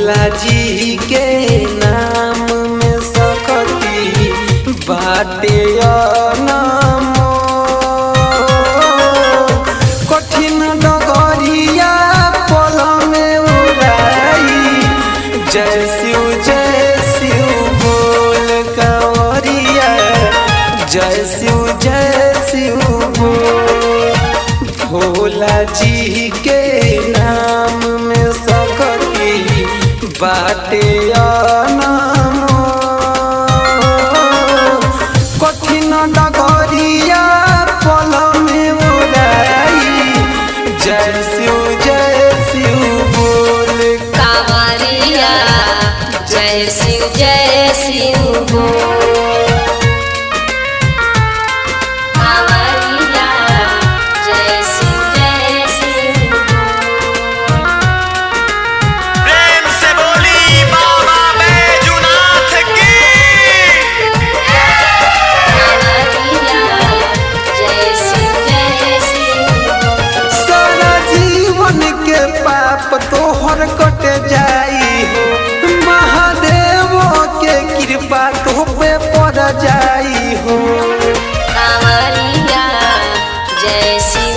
भोला जी के नाम में सकती बाटे अनमो कठिन डगरिया पल में उड़ाई जय शिव बोल कंवरिया जय शिव बोल भोला जी के नाम में सकती बाटे अनमो कठिन डगरिया पल में उड़ाई जय शिव बोल कांवरिया जय शिव बोल कांवरिया जय शिव बोल। प्रेम से बोली बाबा बैजूनाथ की। कांवरिया जय शिव बोल। सारा जीवन के पाप तोहर कट जाई हो महादेव के कृपा तो पे पड़ जाई हो कांवरिया जय शिव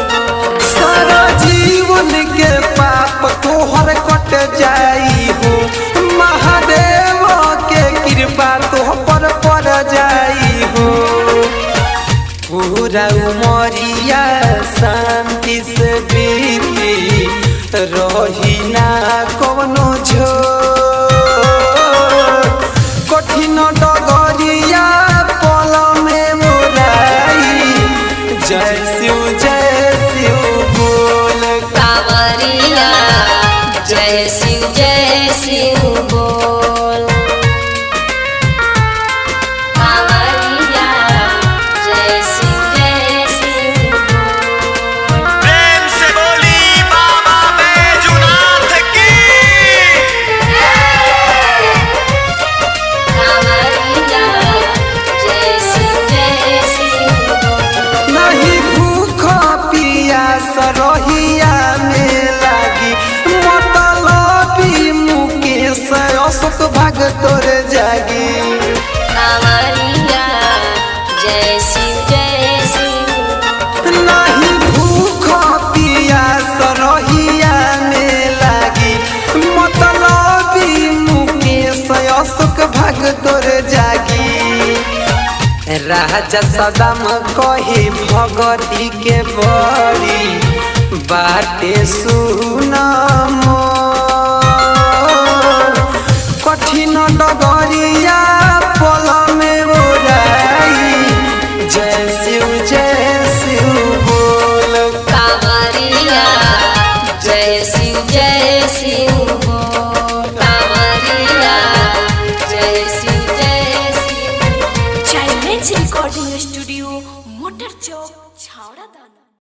बोल। सारा जीवन के पाप तोहर कट जाई हो महादेव के कृपा तो पर पड़ जाई हो पूरा उमरिया शांति से बीती रही ना कवनो झोर कठिन डगरिया पल में मुराई जय शिव बोल कांवरिया जय शिव बोल। कांवरिया जय शिव बोल। प्रेम से बोली बाबा बैजूनाथ की। कांवरिया जय शिव बोल। नहीं भूख पियास रहिया में लागी मतलबी मुकेश अशोक भाग तोर जागी कांवरिया जय शिव बोल। नहीं भूख पियास रहिया में लागी मतलबी मुकेश अशोक भाग तोर जागी राजा सदाम कही भगती के बड़ी बाटे सुना